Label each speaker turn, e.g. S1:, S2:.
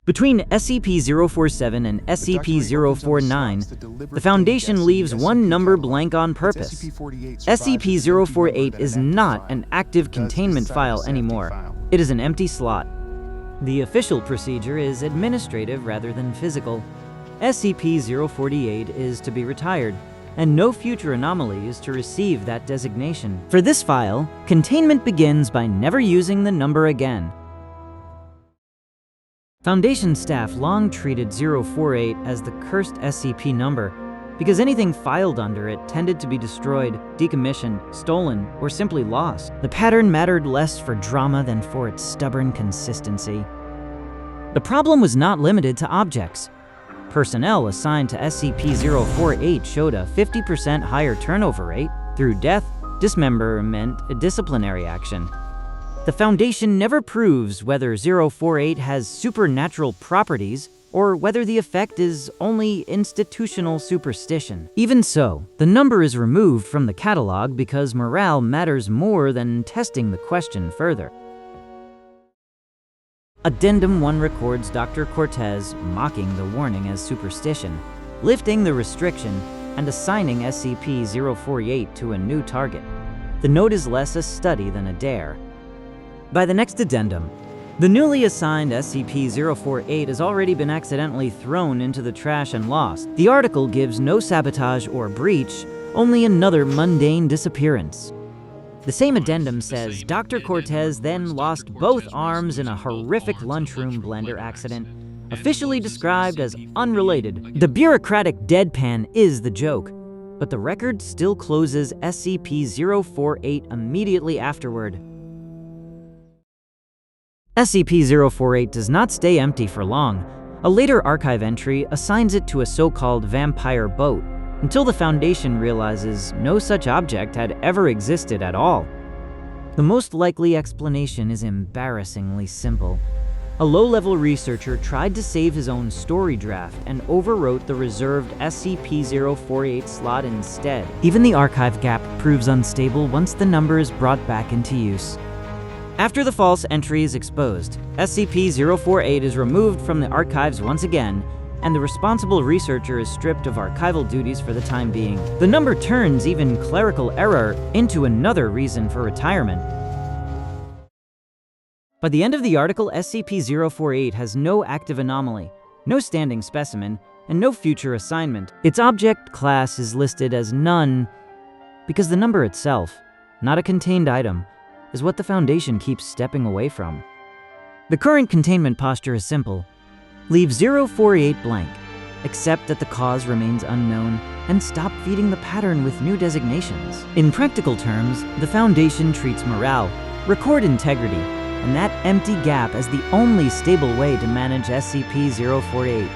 S1: Between SCP-047 and SCP-049, the Foundation leaves one number blank on purpose. SCP-048 is not an active containment file anymore. It is an empty slot. The official procedure is administrative rather than physical. SCP-048 is to be retired, and no future anomaly is to receive that designation. For this file, containment begins by never using the number again. Foundation staff long treated 048 as the cursed SCP number because anything filed under it tended to be destroyed, decommissioned, stolen, or simply lost. The pattern mattered less for drama than for its stubborn consistency. The problem was not limited to objects. Personnel assigned to SCP-048 showed a 50% higher turnover rate through death, dismemberment, and disciplinary action. The Foundation never proves whether 048 has supernatural properties or whether the effect is only institutional superstition. Even so, the number is removed from the catalog because morale matters more than testing the question further. Addendum 1 records Dr. Cortez mocking the warning as superstition, lifting the restriction, and assigning SCP-048 to a new target. The note is less a study than a dare. By the next addendum, the newly assigned SCP-048 has already been accidentally thrown into the trash and lost. The article gives no sabotage or breach, only another mundane disappearance. The same addendum says Dr. Cortez then lost both arms in a horrific lunchroom blender accident, officially described as unrelated. The bureaucratic deadpan is the joke, but the record still closes SCP-048 immediately afterward. SCP-048 does not stay empty for long. A later archive entry assigns it to a so-called vampire boat, until the Foundation realizes no such object had ever existed at all. The most likely explanation is embarrassingly simple. A low-level researcher tried to save his own story draft and overwrote the reserved SCP-048 slot instead. Even the archive gap proves unstable once the number is brought back into use. After the false entry is exposed, SCP-048 is removed from the archives once again, and the responsible researcher is stripped of archival duties for the time being. The number turns even clerical error into another reason for retirement. By the end of the article, SCP-048 has no active anomaly, no standing specimen, and no future assignment. Its object class is listed as none because the number itself, not a contained item, is what the Foundation keeps stepping away from. The current containment posture is simple. Leave 048 blank, accept that the cause remains unknown, and stop feeding the pattern with new designations. In practical terms, the Foundation treats morale, record integrity, and that empty gap as the only stable way to manage SCP-048.